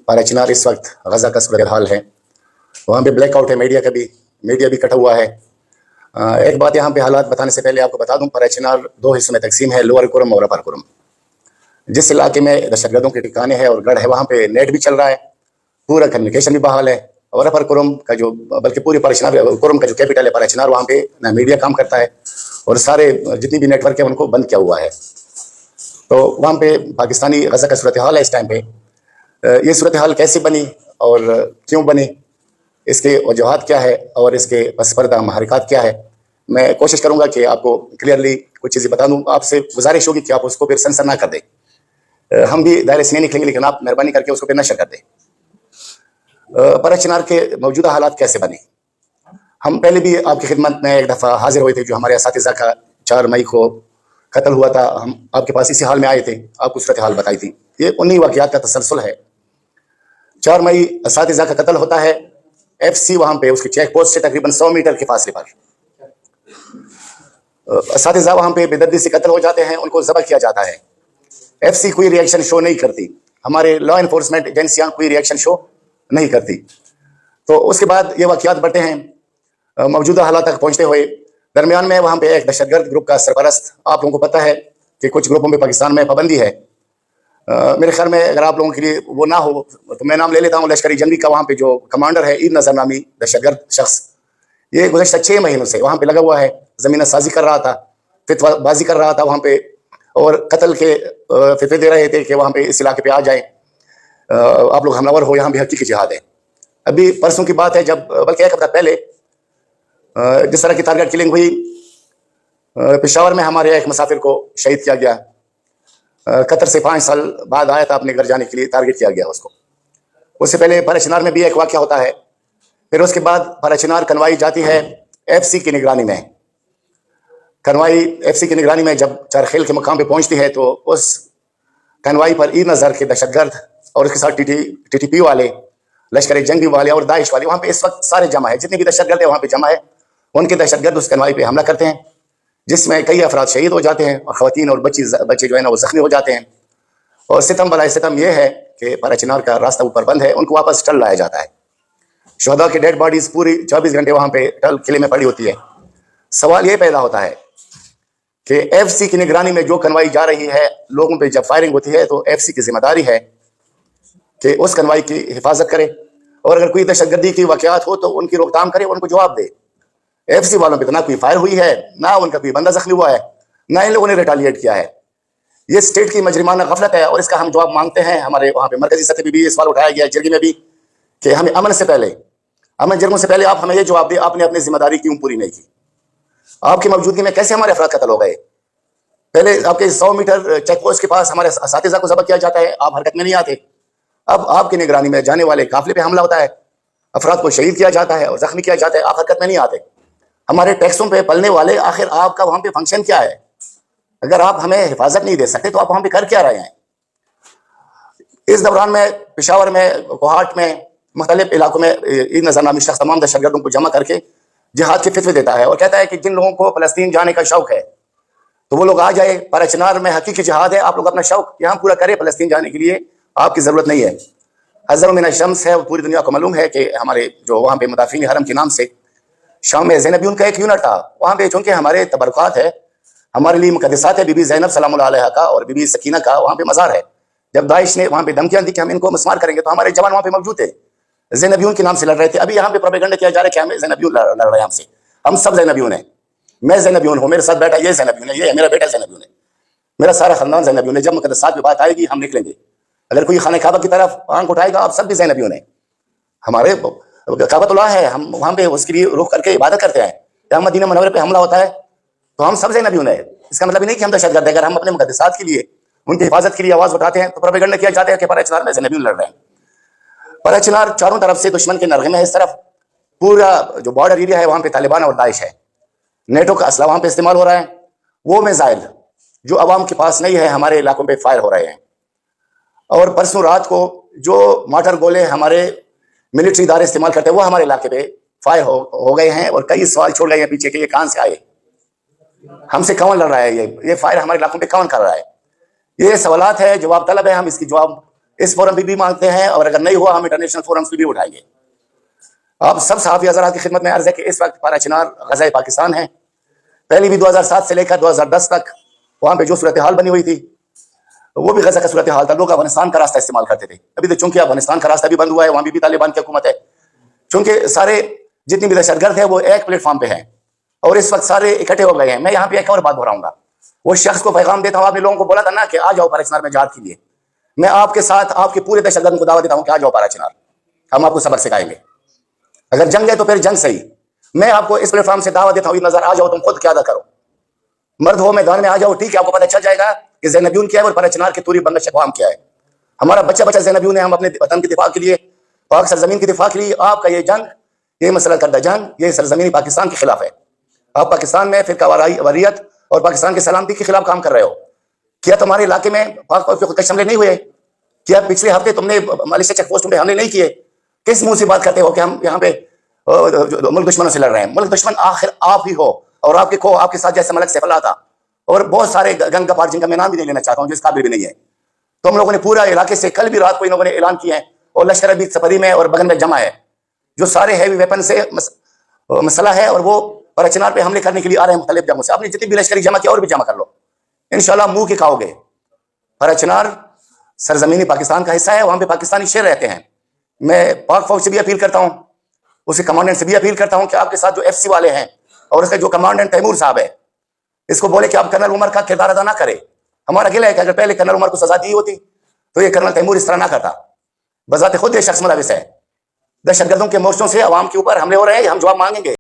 पारा चिनार इस वक्त गजा का सूरत हाल है, वहाँ पे ब्लैक आउट है, मीडिया भी कटा हुआ है। एक बात यहाँ पे हालात बताने से पहले आपको बता दूं, पारा चिनार दो हिस्सों में तकसीम है, लोअर कुरम और अपर कुरम। जिस इलाके में दहशतगर्दों के ठिकाने हैं और गढ़ है, वहाँ पे नेट भी चल रहा है, पूरा कम्युनिकेशन भी बहाल है। और अपर कुरम का जो, बल्कि पूरी पारा चिनार कुरम का जो कैपिटल है पारा चिनार, वहाँ पे ना मीडिया काम करता है और सारे जितनी भी नेटवर्क है उनको बंद किया हुआ है। तो वहाँ पे पाकिस्तानी गजा का सूरत हाल है इस टाइम पे। ये सूरत हाल कैसी बनी और क्यों बनी, इसके वजूहात क्या है और इसके पस पर्दा महरिकात क्या है, मैं कोशिश करूंगा कि आपको क्लियरली कुछ चीज़ें बता दूं। आपसे गुजारिश होगी कि आप उसको फिर सेंसर ना कर दें, हम भी दायरे से नहीं निकलेंगे, लेकिन आप मेहरबानी करके उसको फिर नशर कर दें। पारा चिनार के मौजूदा हालात कैसे बने, हम पहले भी आपकी खिदमत में एक दफ़ा हाजिर हुए थे। जो हमारे असातिज़ा का 4 मई को कत्ल हुआ था, हम आपके पास इसी हाल में आए थे, आपको सूरत हाल बताई थी। ये उन्हीं वाक़यात का तसलसल है। 4 मई असातिज़ा का कत्ल होता है, FC वहाँ पे उसकी चेक पोस्ट से तकरीबन 100 मीटर के फासले पर असातिज़ा वहाँ पे बेदर्दी से कत्ल हो जाते हैं, उनको ज़ब्ह किया जाता है। FC कोई रिएक्शन शो नहीं करती, हमारे लॉ इन्फोर्समेंट एजेंसियाँ कोई रिएक्शन शो नहीं करती। तो उसके बाद ये वाक़यात बढ़ते हैं, मौजूदा हालात तक पहुँचते हुए दरमियान में वहाँ पे एक दहशतगर्द ग्रुप का सरपरस्त, आप लोगों को पता है कि कुछ ग्रुपों में पाकिस्तान में पाबंदी है। मेरे ख्याल में अगर आप लोगों के लिए वो ना हो तो मैं नाम ले लेता हूँ, लश्करी जंगी का वहाँ पे जो कमांडर है ईद नज़र नामी दहशतगर्द शख्स, ये गुज़श्ता 6 महीनों से वहाँ पे लगा हुआ है, ज़मीन साजी कर रहा था, फितवाबाजी कर रहा था वहाँ पे, और कत्ल के फितवे दे रहे थे कि वहाँ पे इस इलाके पे आ जाए, आप लोग हमलावर हो, यहाँ भी हकीकी जिहाद है। अभी परसों की बात है, जब बल्कि 1 हफ्ता पहले जिस तरह की टारगेट किलिंग हुई, पेशावर में हमारे एक मुसाफिर को शहीद किया गया। कतर से 5 साल बाद आया था, अपने घर जाने के लिए टारगेट किया गया उसको। उससे पहले पारा चिनार में भी एक वाक़या होता है। फिर उसके बाद पारा चिनार कन्वाई जाती है FC की निगरानी में। कन्वाई FC की निगरानी में जब चारखेल के मकाम पे पहुंचती है, तो उस कन्वाई पर ईद नज़र के दहशतगर्द और उसके साथ TTP वाले, लश्कर जंगी वाले और दाइश वाले वहाँ पे इस वक्त सारे जमा है, जितने भी दहशतगर्द है वहाँ पे जमा है। उनके दहशतगर्द उस कन्वाई पे हमला करते हैं, जिसमें कई अफराद शहीद हो जाते हैं और ख़वातीन और बच्चे जो है ना वो ज़ख्मी हो जाते हैं। और सितम बलाए सितम ये है कि पारा चिनार का रास्ता ऊपर बंद है, उनको वापस टल लाया जाता है। शहदा की डेड बॉडीज पूरी 24 घंटे वहाँ पे टल किले में पड़ी होती है। सवाल ये पैदा होता है कि FC की निगरानी में जो कन्वाई जा रही है, लोगों पे जब फायरिंग होती है तो FC की जिम्मेदारी है कि उस कन्वाई की हिफाजत करे, और अगर कोई दहशतगर्दी की वाक़यात हो तो उनकी रोकथाम करे, उनको जवाब दे। FC वालों पे तो ना कोई फायर हुई है, ना उनका कोई बंदा जख्मी हुआ है, ना इन लोगों ने रिटालिएट किया है। ये स्टेट की मजरिमाना गफलत है और इसका हम जवाब मांगते हैं। हमारे वहाँ पे मरकजी सतह पे भी ये सवाल उठाया गया, जिरगी में भी, कि हमें अमन जंगों से पहले आप हमें ये जवाब दें, आपने अपनी जिम्मेदारी क्यों पूरी नहीं की? आपकी मौजूदगी में कैसे हमारे अफराद कत्ल हो गए? पहले आपके 100 मीटर चेक पोस्ट के पास हमारे असातिज़ा को ज़ब्ह किया जाता है, आप हरकत में नहीं आते। अब आपकी निगरानी में जाने वाले काफिले पे हमला होता है, अफराद को शहीद किया जाता है और जख्मी किया जाता है, आप हरकत में नहीं आते। हमारे टैक्सों पे पलने वाले, आखिर आपका वहाँ पे फंक्शन क्या है? अगर आप हमें हिफाजत नहीं दे सकते तो आप वहाँ पे कर क्या रहे हैं? इस दौरान में पेशावर में, कोहाट में, मुख्तलिफ इलाकों में ईद नज़र नामी शख्स तमाम दहशतगर्दों को जमा करके जिहाद के फितवे देता है और कहता है कि जिन लोगों को फ़लस्तीन जाने का शौक़ है तो वो लोग आ जाए, पारा चिनार में हकीकी जिहाद है, आप लोग अपना शौक़ यहाँ पूरा करें, फ़लस्तीन जाने के लिए आपकी ज़रूरत नहीं है। हज़र मिन शम्स है, पूरी दुनिया को मालूम है कि हमारे जो वहाँ पे मुदाफ़िन हरम के नाम से शाम में ज़ैनबियून का एक यूनिट था, वहाँ पे चूँकि हमारे तबरुकात है, हमारे लिए मुक़द्दसात है, बीबी ज़ैनब सलामुल्लाह अलैहा का और बीबी सकीना का वहाँ पे मज़ार है। जब दाइश ने वहाँ पे धमकियाँ दी कि हम इनको मस्मार करेंगे, तो हमारे जवान वहाँ पे मौजूद थे, ज़ैनबियून के नाम से लड़ रहे थे। अभी यहाँ पे प्रोपेगेंडा किया जा रहा है कि हमें ज़ैनबियून लड़ रहे हैं हमसे, हम सब ज़ैनबियून हैं, मैं ज़ैनबियून हूँ, मेरे साथ बैठा ये ज़ैनबियून है, ये मेरा बेटा ज़ैनबियून है, मेरा सारा ख़ानदान ज़ैनबियून है। जब मुक़द्दसात की बात आएगी हम निकलेंगे, अगर कोई खाने काबा की तरफ आंख उठाएगा, आप सब भी ज़ैनबियून हैं। हमारे काबतुल्लाह है, हम वहाँ पे उसके लिए रुख करके इबादत करते हैं। जहाँ मदीना मुनव्वरा पे हमला होता है तो हम सब ज़ैनबियून है। इसका मतलब नहीं कि हम दहशतगर्द हैं। अगर हम अपने मुक़द्दसात के लिए, उनकी हिफाजत के लिए आवाज़ उठाते हैं तो प्रोपेगेंडा किया जाता है कि पारा चिनार में ज़ैनबियून लड़ रहे हैं। पारा चिनार चारों तरफ से दुश्मन के नरग़मे है। इस तरफ पूरा जो बॉर्डर एरिया है वहाँ पे तालिबान और दाइश है, नेटो का असला वहाँ पे इस्तेमाल हो रहा है। वो मिसाइल जो अवाम के पास नहीं है हमारे इलाकों पे फायर हो रहे हैं। और परसों रात को जो माटर गोले हमारे मिलिट्री इदारे इस्तेमाल करते हैं वो हमारे इलाके पे फायर हो गए हैं। और कई सवाल छोड़ गए हैं पीछे के, ये कहाँ से आए, हमसे कौन लड़ रहा है, ये फायर हमारे इलाकों पे कौन कर रहा है? ये सवालात है, जवाब तलब है, हम इसकी जवाब اس فورم پہ بھی مانگتے ہیں، اور اگر نہیں ہوا ہم انٹرنیشنل فورمز پہ بھی اٹھائیں گے. آپ سب صحافی حضرات کی خدمت میں عرض ہے کہ اس وقت پارا چنار غزۂ پاکستان ہے. پہلی بھی 2007 سے لے کر 2010 تک وہاں پہ جو صورتحال بنی ہوئی تھی وہ بھی غزہ کا صورتحال تھا. لوگ افغانستان کا راستہ استعمال کرتے تھے. ابھی تو چونکہ افغانستان کا راستہ بھی بند ہوا ہے، وہاں بھی طالبان کی حکومت ہے. چونکہ سارے جتنی بھی دہشت گرد ہیں وہ ایک پلیٹ فارم پہ ہیں اور اس وقت سارے اکٹھے ہو گئے ہیں. میں یہاں پہ ایک اور بات دہراؤں گا. وہ شخص کو پیغام دیتا ہوں، آپ نے لوگوں کو بولا تھا نا کہ آ جاؤ پارا چنار میں جہاد کے لیے. میں آپ کے ساتھ آپ کے پورے دہشت گردوں کو دعوت دیتا ہوں کہ آ جاؤ پارا چنار، ہم آپ کو صبر سکھائیں گے. اگر جنگ ہے تو پھر جنگ صحیح. میں آپ کو اس پلیٹ فارم سے دعوت دیتا ہوں، نظر آ جاؤ، تم خود قیادت کرو، مرد ہو میدان میں آ جاؤ. ٹھیک ہے، آپ کو پتہ چل جائے گا کہ زینبیون کیا ہے اور پارا چنار کے توری بنگش اقوام کیا ہے. ہمارا بچہ بچہ زینبیون ہے. ہم اپنے وطن کی دفاع کے لیے، پاک سرزمین کی دفاع کے لیے، آپ کا یہ جنگ، یہ مسئلہ کردہ جنگ، یہ سرزمین پاکستان کے خلاف ہے. آپ پاکستان میں فرقہ واریت اور پاکستان کی سلامتی کے خلاف کام کر رہے ہو. کیا تمہارے علاقے میں پاک فوج پہ کچھ حملے نہیں ہوئے؟ کیا پچھلے ہفتے تم نے ملیشیا چیک پوسٹوں پہ حملے نہیں کیے؟ کس منہ سے بات کرتے ہو کہ ہم یہاں پہ ملک دشمنوں سے لڑ رہے ہیں؟ ملک دشمن آخر آپ ہی ہو، اور آپ کے ساتھ جیسے ملک سیف اللہ تھا اور بہت سارے گنگ کپار جن کا میں نام بھی نہیں لینا چاہتا ہوں، جس قابل بھی نہیں ہے. تو ہم لوگوں نے پورا علاقے سے کل بھی رات کو ان لوگوں نے اعلان کیا ہے، اور لشکر ابھی سپری میں اور بغن میں جمع ہے جو سارے ہیوی ویپن سے مسئلہ ہے، اور وہ پارا چنار پہ حملے کرنے کے لیے آ رہے ہیں مختلف جگہوں سے. آپ نے جتنی بھی لشکری جمع کیا اور بھی جمع کر لو، انشاءاللہ منہ کے کھاؤ گے. پارا چنار سرزمینی پاکستان کا حصہ ہے، وہاں پہ پاکستانی شیر رہتے ہیں. میں پاک فوج سے بھی اپیل کرتا ہوں، اس کے کمانڈنٹ سے بھی اپیل کرتا ہوں کہ آپ کے ساتھ جو ایف سی والے ہیں اور اس کا جو کمانڈنٹ تیمور صاحب ہے، اس کو بولے کہ آپ کرنل عمر کا کردار ادا نہ کرے. ہمارا گلہ ہے کہ اگر پہلے کرنل عمر کو سزا دی ہوتی تو یہ کرنل تیمور اس طرح نہ کرتا. بذات خود یہ شخص ملوث ہے. دہشت گردوں کے موشوں سے عوام کے اوپر حملے ہو رہے ہیں، ہم جواب مانگیں گے.